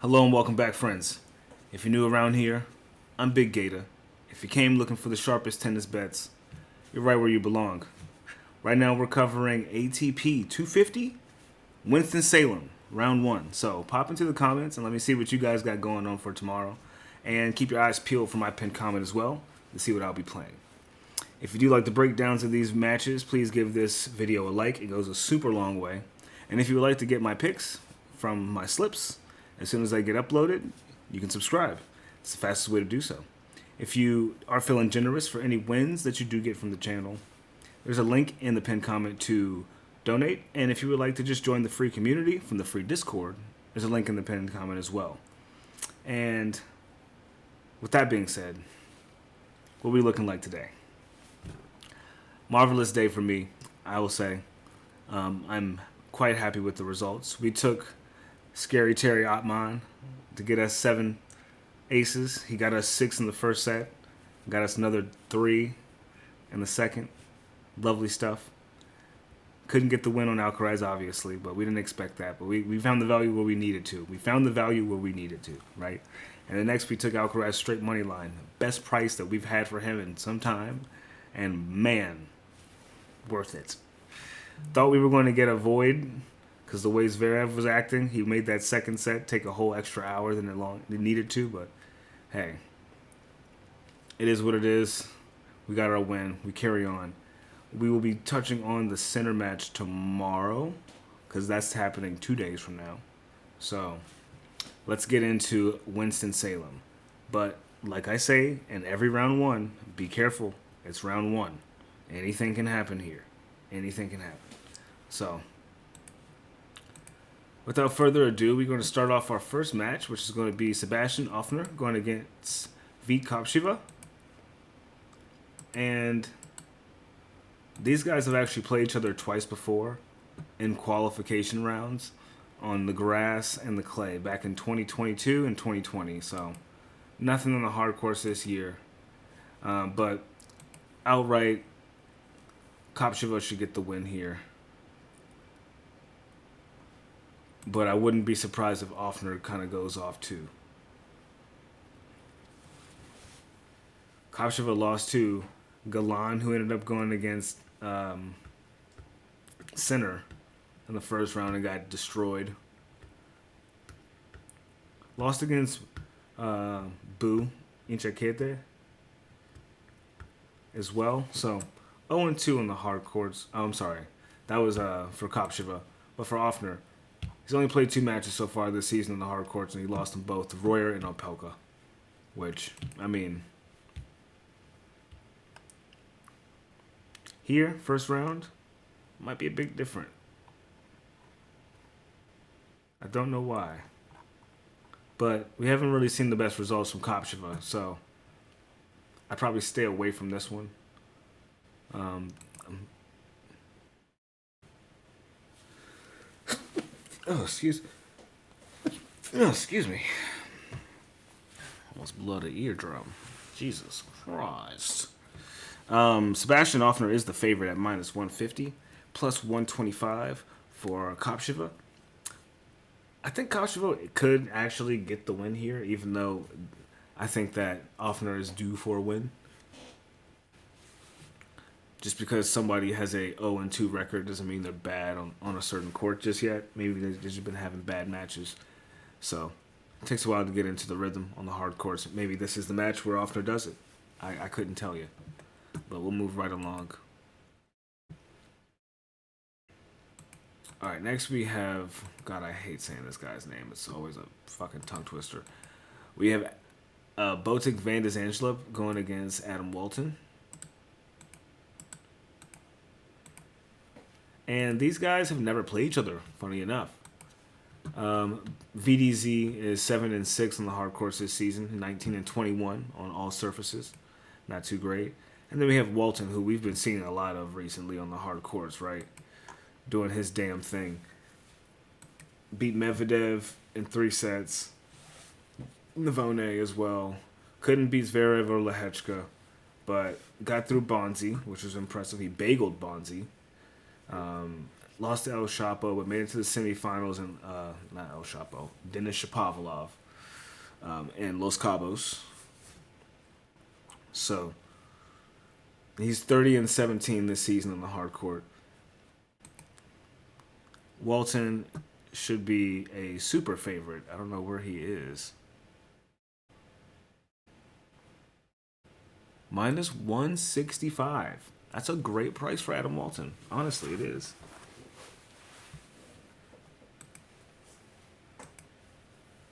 Hello and welcome back, friends. If you're new around here, I'm Big GATAH. If you came looking for the sharpest tennis bets, you're right where you belong. Right now we're covering ATP 250, Winston-Salem, round 1. So pop into the comments and let me see what you guys got going on for tomorrow. And keep your eyes peeled for my pinned comment as well to see what I'll be playing. If you do like the breakdowns of these matches, please give this video a like. It goes a super long way. And if you would like to get my picks from my slips, as soon as I get uploaded, you can subscribe. It's the fastest way to do so. If you are feeling generous for any wins that you do get from the channel, there's a link in the pinned comment to donate. And if you would like to just join the free community from the free Discord, there's a link in the pinned comment as well. And with that being said, what are we looking like today? Marvelous day for me, I will say. I'm quite happy with the results. We took Scary Terry Ottman to get us 7 aces. He got us 6 in the first set. Got us another 3 in the second. Lovely stuff. Couldn't get the win on Alcaraz, obviously, but we didn't expect that. But we found the value where we needed to. We found the value where we needed to, right? And then next we took Alcaraz straight money line. Best price that we've had for him in some time. And man, worth it. Thought we were going to get a void because the way Zverev was acting, he made that second set take a whole extra hour than it needed to. But hey, it is what it is. We got our win. We carry on. We will be touching on the center match tomorrow because that's happening 2 days from now. So let's get into Winston-Salem. But like I say in every round 1, be careful. It's round 1. Anything can happen here. Anything can happen. So without further ado, we're going to start off our first match, which is going to be Sebastian Ofner going against Vít Kopriva. And these guys have actually played each other twice before in qualification rounds on the grass and the clay back in 2022 and 2020. So nothing on the hard course this year. But outright, Kopriva should get the win here. But I wouldn't be surprised if Ofner kind of goes off too. Kopriva lost to Galan, who ended up going against Sinner in the first round and got destroyed. Lost against Bu Inchakete as well. So 0-2 on the hard courts. Oh, I'm sorry. That was for Kopriva. But for Ofner, he's only played 2 matches so far this season on the hard courts, and he lost them both to Royer and Opelka. Which, I mean, here, first round, might be a bit different. I don't know why. But we haven't really seen the best results from Kopriva, so I'd probably stay away from this one. Excuse me. Almost blew out an eardrum. Jesus Christ. Sebastian Ofner is the favorite at minus 150, plus 125 for Kopriva. I think Kopriva could actually get the win here, even though I think that Ofner is due for a win. Just because somebody has a 0-2 record doesn't mean they're bad on a certain court just yet. Maybe they've just been having bad matches. So it takes a while to get into the rhythm on the hard courts. Maybe this is the match where Ofner does it. I couldn't tell you. But we'll move right along. Alright, next we have... God, I hate saying this guy's name. It's always a fucking tongue twister. We have Botic van de Zandschulp going against Adam Walton. And these guys have never played each other, funny enough. VDZ is 7-6 on the hard course this season, 19-21 on all surfaces. Not too great. And then we have Walton, who we've been seeing a lot of recently on the hard courts, right? Doing his damn thing. Beat Medvedev in 3 sets. Navone as well. Couldn't beat Zverev or Lehechka, but got through Bonzi, which was impressive. He bageled Bonzi. lost to El Chapo, but made it to the semifinals, and not El Chapo, Denis Shapovalov, in Los Cabos. So he's 30-17 this season on the hard court. Walton should be a super favorite. I don't know where he is. Minus 165. That's a great price for Adam Walton. Honestly, it is.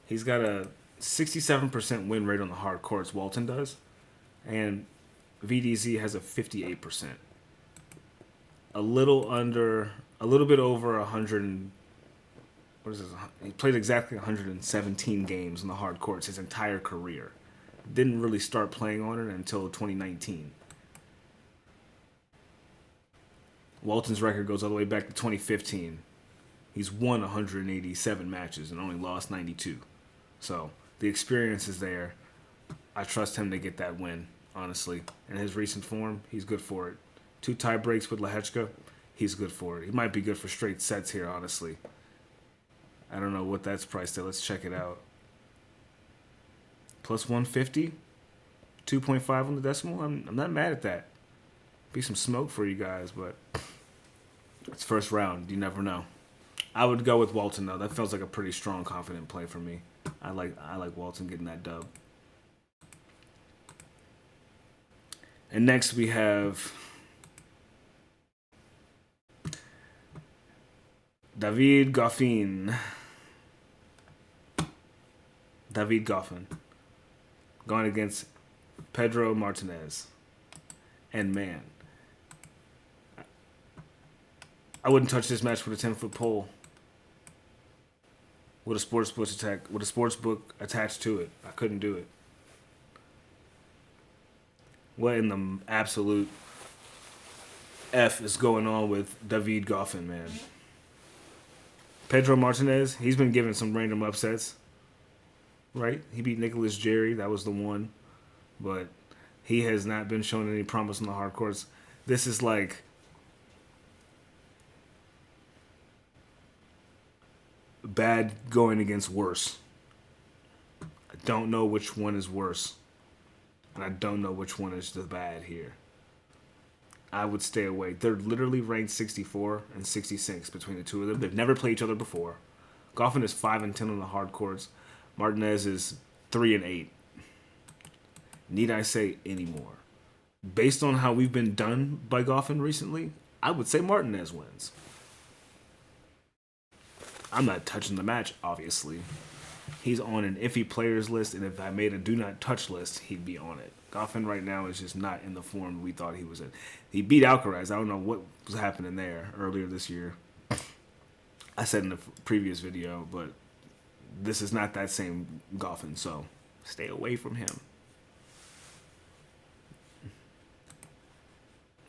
He's got a 67% win rate on the hard courts, Walton does. And VDZ has a 58%. A little bit over 100. What is this? He played exactly 117 games in the hard courts his entire career. Didn't really start playing on it until 2019. Walton's record goes all the way back to 2015. He's won 187 matches and only lost 92. So the experience is there. I trust him to get that win, honestly. In his recent form, he's good for it. 2 tie breaks with Lehechka, he's good for it. He might be good for straight sets here, honestly. I don't know what that's priced at. Let's check it out. Plus 150, 2.5 on the decimal. I'm not mad at that. Be some smoke for you guys, but it's first round. You never know. I would go with Walton though. That feels like a pretty strong, confident play for me. I like Walton getting that dub. And next we have David Goffin. David Goffin. Going against Pedro Martinez. And man, I wouldn't touch this match with a 10-foot pole. With a sports book attached to it. I couldn't do it. What in the absolute F is going on with David Goffin, man? Pedro Martinez, he's been given some random upsets. Right? He beat Nicholas Jarry. That was the one. But he has not been showing any promise on the hard courts. This is like bad going against worse. I don't know which one is worse. And I don't know which one is the bad here. I would stay away. They're literally ranked 64 and 66 between the two of them. They've never played each other before. Goffin is 5-10 on the hard courts. Martinez is 3-8. Need I say any more? Based on how we've been done by Goffin recently, I would say Martinez wins. I'm not touching the match, obviously. He's on an iffy players list, and if I made a do not touch list, he'd be on it. Goffin right now is just not in the form we thought he was in. He beat Alcaraz. I don't know what was happening there earlier this year. I said in the previous video, but this is not that same Goffin, so stay away from him.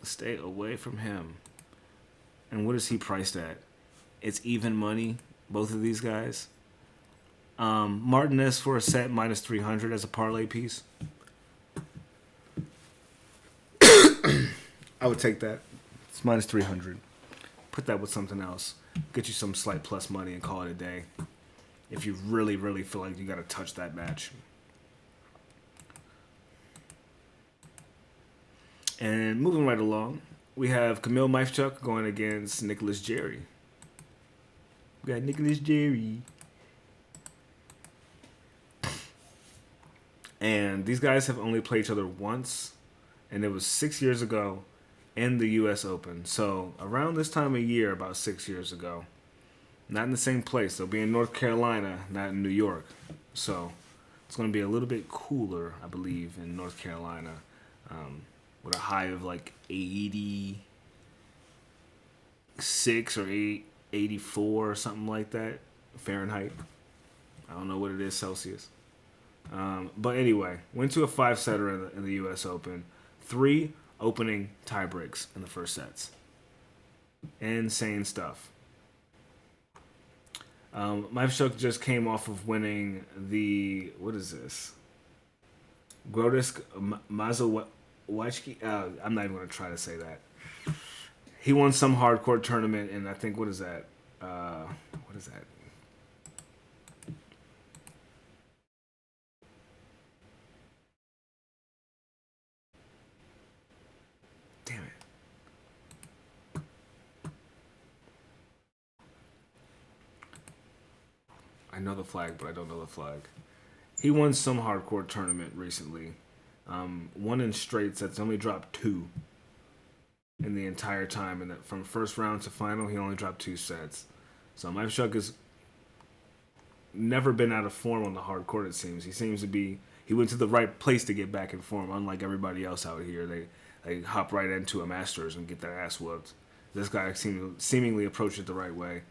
Stay away from him. And what is he priced at? It's even money, both of these guys. Martinez for a set minus 300 as a parlay piece. I would take that. It's minus 300. Put that with something else. Get you some slight plus money and call it a day. If you really, really feel like you got to touch that match. And moving right along, we have Kamil Majchrzak going against Nicholas Jarry. We got Nicholas Jarry. And these guys have only played each other once, and it was 6 years ago in the U.S. Open. So around this time of year, about 6 years ago. Not in the same place. They'll be in North Carolina, not in New York. So it's going to be a little bit cooler, I believe, in North Carolina. With a high of like 86 or 84 or something like that. Fahrenheit. I don't know what it is, Celsius. But anyway, went to a 5-setter in the U.S. Open. 3 opening tie breaks in the first sets. Insane stuff. Majchrzak just came off of winning the, what is this? Grodzisk Mazowiecki. I'm not even going to try to say that. He won some hardcore tournament, and I think what is that? What is that? Damn it! I know the flag, but I don't know the flag. He won some hardcore tournament recently. One in straight sets. Only dropped two in the entire time, and from first round to final, he only dropped 2 sets. So Majchrzak has never been out of form on the hard court. It seems he seems to be. He went to the right place to get back in form. Unlike everybody else out here, they hop right into a Masters and get their ass whooped. This guy seemingly approached it the right way.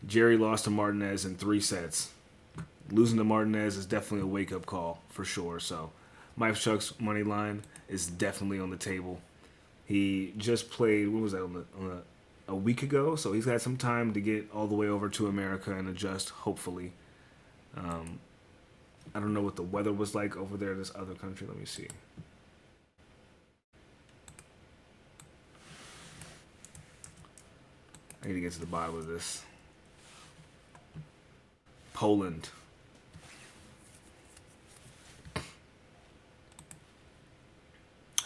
Jarry lost to Martinez in 3 sets. Losing to Martinez is definitely a wake-up call for sure. So Majchrzak's money line is definitely on the table. He just played, what was that, a week ago? So he's got some time to get all the way over to America and adjust, hopefully. I don't know what the weather was like over there in this other country. Let me see. I need to get to the bottom of this. Poland.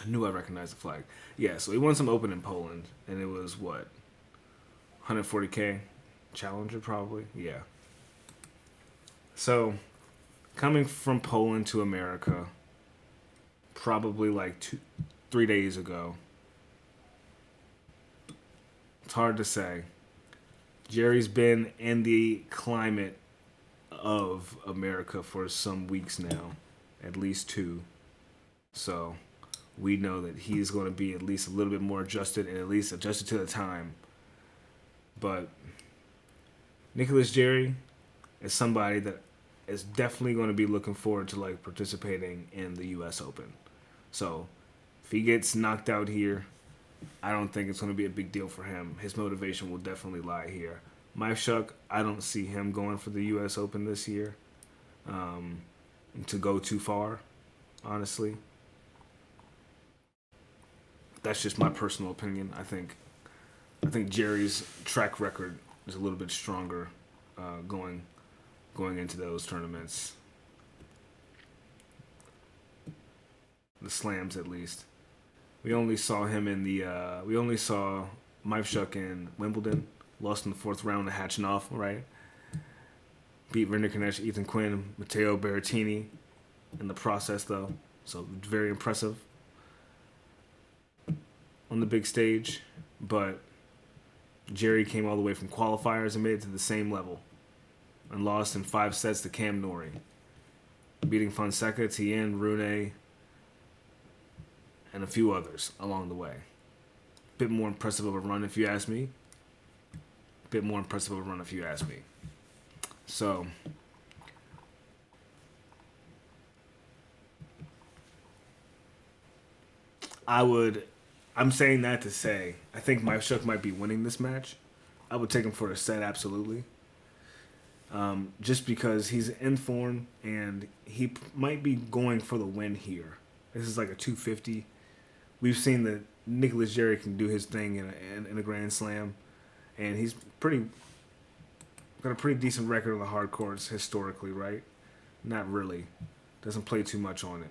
I knew I recognized the flag. Yeah, so he won some Open in Poland, and it was what? 140K? Challenger, probably? Yeah. So, coming from Poland to America, probably like 3 days ago. It's hard to say. Jarry's been in the climate of America for some weeks now, at least 2. So we know that he's going to be at least a little bit more adjusted and at least adjusted to the time. But Nicholas Jarry is somebody that is definitely going to be looking forward to like participating in the U.S. Open. So if he gets knocked out here, I don't think it's going to be a big deal for him. His motivation will definitely lie here. Majchrzak, I don't see him going for the U.S. Open this year to go too far, honestly. That's just my personal opinion. I think Jarry's track record is a little bit stronger going into those tournaments. The slams, at least. We only saw him in the. We only saw Majchrzak in Wimbledon. Lost in the 4th round to Hatchinoff, right? Beat Rinderknech, Ethan Quinn, Matteo Berrettini in the process, though. So very impressive on the big stage. But Jarry came all the way from qualifiers and made it to the same level and lost in 5 sets to Cam Norrie, beating Fonseca, Tien, Rune, and a few others along the way. Bit more impressive of a run, if you ask me. Bit more impressive of a run, if you ask me. So I'm saying that to say I think Majchrzak might be winning this match. I would take him for a set, absolutely. Just because he's in form and he might be going for the win here. This is like a 250. We've seen that Nicholas Jarry can do his thing in a Grand Slam, and he's got a pretty decent record on the hard courts historically, right? Not really. Doesn't play too much on it.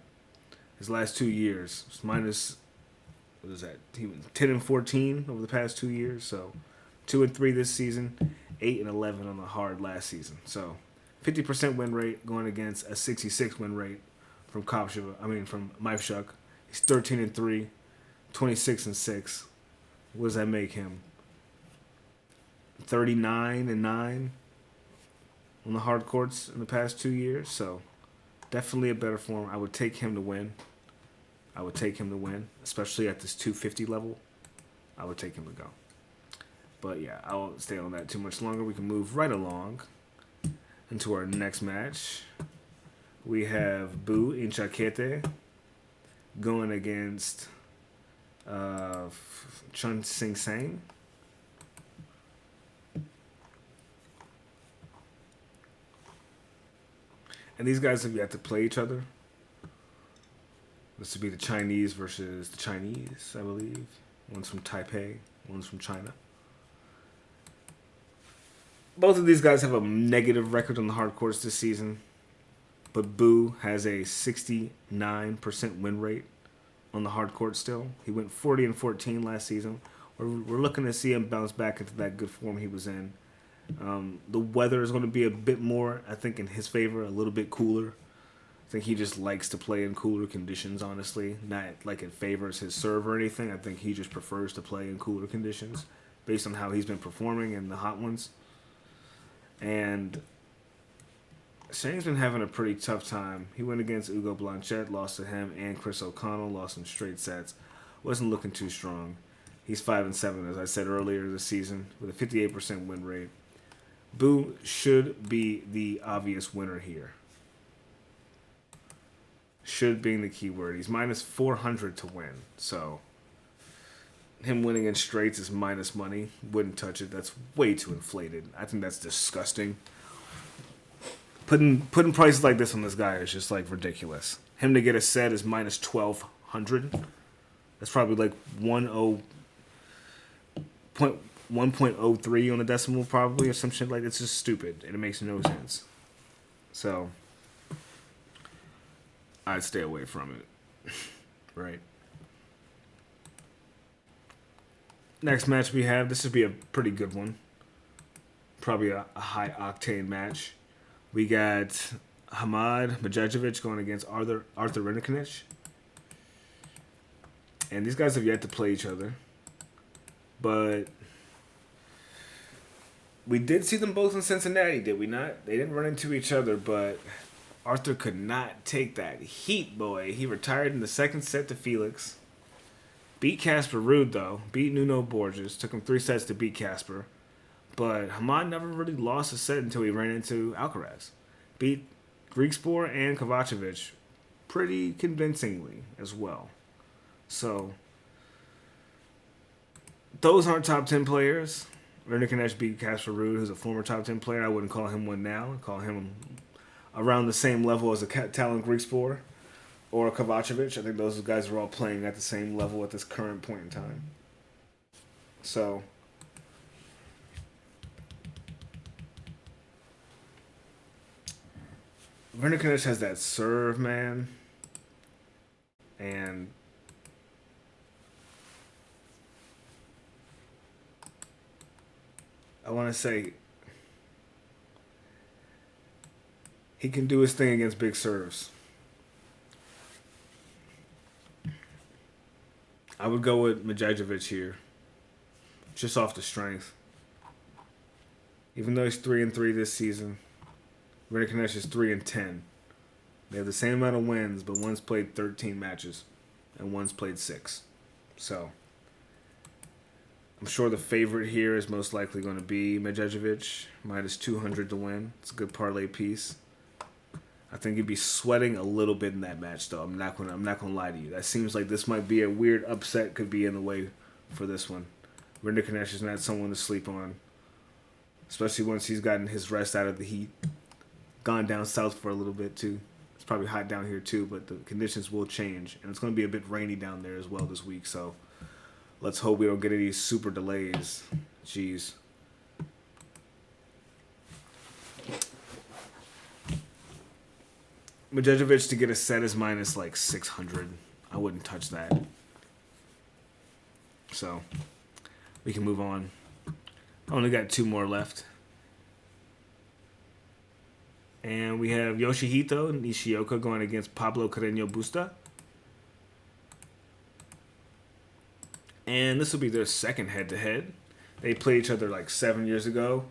His last 2 years, minus, what is that? He was 10-14 over the past 2 years, so 2-3 this season, 8-11 on the hard last season. So 50% win rate going against a 66 win rate from from Majchrzak. He's 13-3, 26-6. What does that make him? 39-9 on the hard courts in the past 2 years. So definitely a better form. I would take him to win. Especially at this 250 level. I would take him to go. But yeah, I won't stay on that too much longer. We can move right along into our next match. We have Bu Inchakete going against Tseng. And these guys have yet to play each other. This would be the Chinese versus the Chinese, I believe. One's from Taipei, One's from China. Both of these guys have a negative record on the hard courts this season, but Bu has a 69% win rate on the hard court still. He went 40-14 last season. We're looking to see him bounce back into that good form he was in. The weather is going to be a bit more, I think, in his favor, a little bit cooler. I think he just likes to play in cooler conditions, honestly. Not like it favors his serve or anything. I think he just prefers to play in cooler conditions based on how he's been performing in the hot ones. And Tseng's been having a pretty tough time. He went against Ugo Blanchet, lost to him, and Chris O'Connell, lost in straight sets. Wasn't looking too strong. He's 5-7, as I said earlier this season, with a 58% win rate. Bu should be the obvious winner here. Should being the key word. He's minus 400 to win, so him winning in straights is minus money. Wouldn't touch it. That's way too inflated. I think that's disgusting. Putting prices like this on this guy is just like ridiculous. Him to get a set is minus 1,200. That's probably like 1.03 on the decimal probably or some shit like that. It's just stupid and it makes no sense. So I'd stay away from it. Right. Next match we have, this would be a pretty good one. Probably a high octane match. We got Hamad Medjedovic going against Arthur Rinderknech. And these guys have yet to play each other. But we did see them both in Cincinnati, did we not? They didn't run into each other, but Arthur could not take that heat, boy. He retired in the second set to Felix. Beat Casper Ruud, though. Beat Nuno Borges. Took him 3 sets to beat Casper. But Hamad never really lost a set until he ran into Alcaraz. Beat Griekspoor and Kovacevic pretty convincingly as well. So, those aren't top 10 players. Rinderknech beat Casper Ruud, who's a former top 10 player. I wouldn't call him one now. I'd call him around the same level as a Talon Griekspoor or Kovacevic. I think those guys are all playing at the same level at this current point in time. So, Rinderknech has that serve, man. And I want to say he can do his thing against big serves. I would go with Medjedovic here, just off the strength. Even though he's 3-3 this season, Rinderknech is 3-10. They have the same amount of wins, but one's played 13 matches and one's played 6. So I'm sure the favorite here is most likely going to be Medjedovic, minus 200 to win. It's a good parlay piece. I think you'd be sweating a little bit in that match, though. I'm not gonna lie to you. That seems like this might be a weird upset. Could be in the way for this one. Rinderknech is not someone to sleep on, especially once he's gotten his rest out of the heat. Gone down south for a little bit too. It's probably hot down here too, but the conditions will change, and it's going to be a bit rainy down there as well this week. So let's hope we don't get any super delays. Jeez. Medjedovic to get a set is minus like 600. I wouldn't touch that. So we can move on. I only got 2 more left. And we have Yoshihito Nishioka going against Pablo Carreno Busta. And this will be their second head-to-head. They played each other like 7 years ago.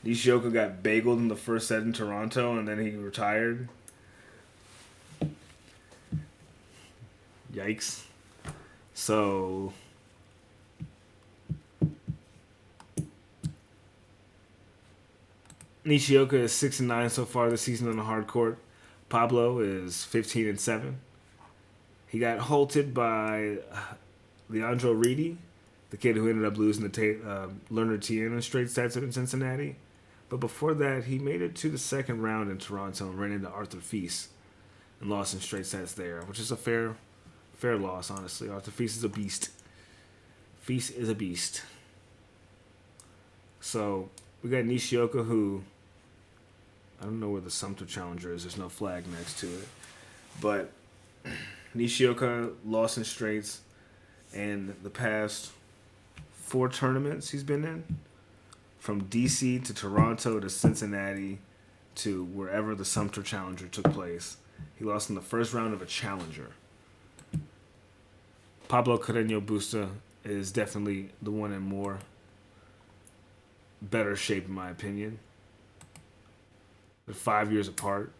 Nishioka got bageled in the first set in Toronto, and then he retired. Yikes. So Nishioka is 6-9 so far this season on the hard court. Pablo is 15-7. He got halted by Leandro Reedy, the kid who ended up losing to Lerner Tien in straight sets in Cincinnati. But before that, he made it to the second round in Toronto and ran into Arthur Fils and lost in straight sets there, which is a fair loss, honestly. Arthur Fils is a beast. Feast is a beast. So we got Nishioka, who I don't know where the Sumter Challenger is. There's no flag next to it. But Nishioka lost in straights, and the past 4 tournaments he's been in, from DC to Toronto to Cincinnati to wherever the Sumter Challenger took place, he lost in the first round of a challenger. Pablo Carreno Busta is definitely the one in more better shape, in my opinion. They're 5 years apart.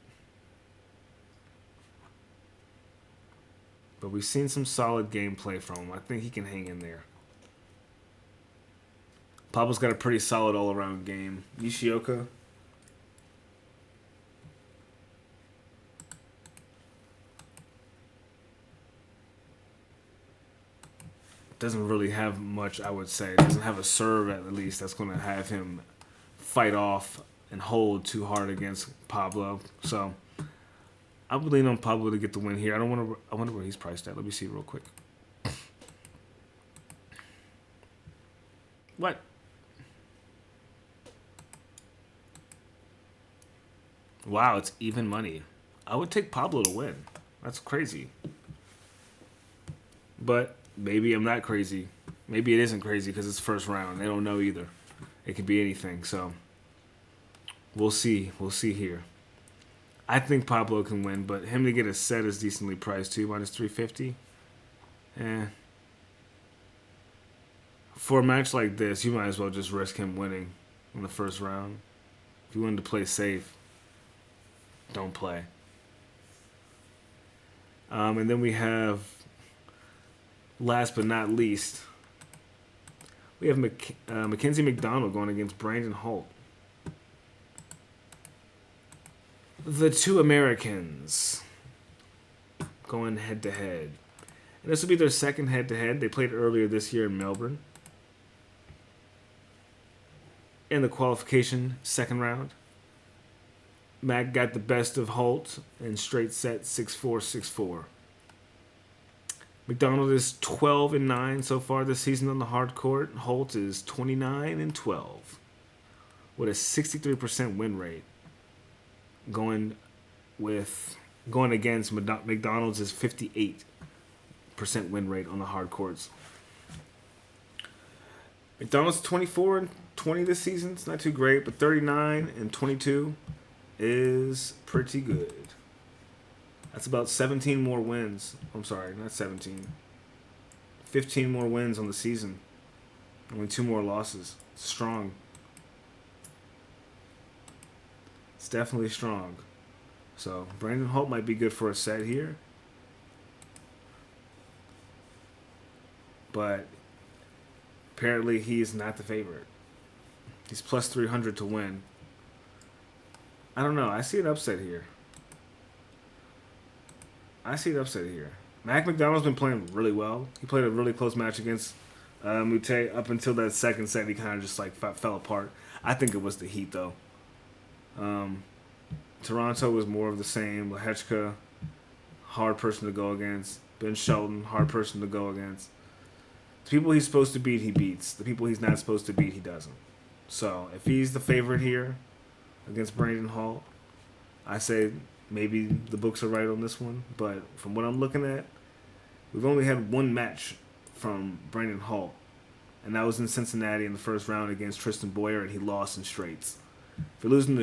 But we've seen some solid gameplay from him. I think he can hang in there. Pablo's got a pretty solid all-around game. Nishioka, doesn't really have much, I would say. Doesn't have a serve, at least, that's going to have him fight off and hold too hard against Pablo. So I would lean on Pablo to get the win here. I wonder where he's priced at. Let me see real quick. What? Wow, it's even money. I would take Pablo to win. That's crazy. But maybe I'm not crazy. Maybe it isn't crazy because it's first round. They don't know either. It could be anything. So we'll see. We'll see here. I think Pablo can win, but him to get a set is decently priced too, minus 350. For a match like this, you might as well just risk him winning in the first round. If you wanted to play safe, don't play. And then we have, last but not least, we have Mackenzie McDonald going against Brandon Holt. The two Americans going head-to-head. And this will be their second head-to-head. They played earlier this year in Melbourne. In the qualification second round, Mac got the best of Holt in straight set 6-4, 6-4. McDonald is 12-9 so far this season on the hard court. Holt is 29-12 with a 63% win rate. Going against McDonald's is 58% win rate on the hard courts. McDonald's 24-20 this season. It's not too great, but 39-22 is pretty good. That's about 17 more wins. I'm sorry, not 17. 15 more wins on the season. Only 2 more losses. It's strong. It's definitely strong. So Brandon Holt might be good for a set here. But apparently he's not the favorite. He's plus 300 to win. I don't know. I see an upset here. Mac McDonald's been playing really well. He played a really close match against Mute up until that second set. He kind of just like fell apart. I think it was the heat though. Toronto was more of the same. Majchrzak, hard person to go against. Ben Shelton, hard person to go against. The people he's supposed to beat, he beats. The people he's not supposed to beat, he doesn't. So if he's the favorite here against Brandon Holt, I say maybe the books are right on this one. But from what I'm looking at, we've only had one match from Brandon Holt, and that was in Cincinnati in the first round against Tristan Boyer, and he lost in straights. If you're losing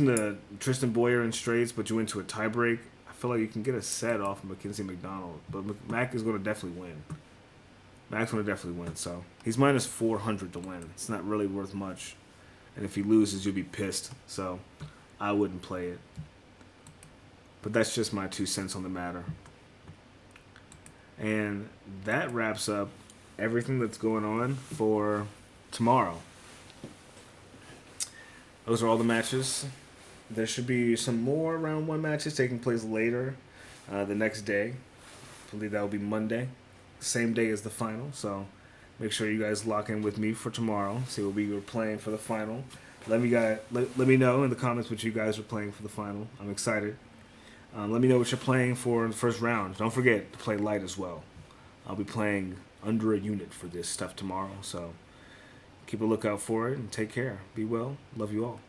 to Tristan Boyer in straights, but you went to a tiebreak, I feel like you can get a set off of Mackenzie McDonald. But Mac is going to definitely win. Mac's going to definitely win. So he's minus 400 to win. It's not really worth much. And if he loses, you'll be pissed. So I wouldn't play it. But that's just my 2 cents on the matter. And that wraps up everything that's going on for tomorrow. Those are all the matches. There should be some more round 1 matches taking place later the next day. I believe that will be Monday. Same day as the final. So make sure you guys lock in with me for tomorrow. See what we were playing for the final. Let me know in the comments what you guys are playing for the final. I'm excited. Let me know what you're playing for in the first round. Don't forget to play light as well. I'll be playing under a unit for this stuff tomorrow. So keep a lookout for it and take care. Be well. Love you all.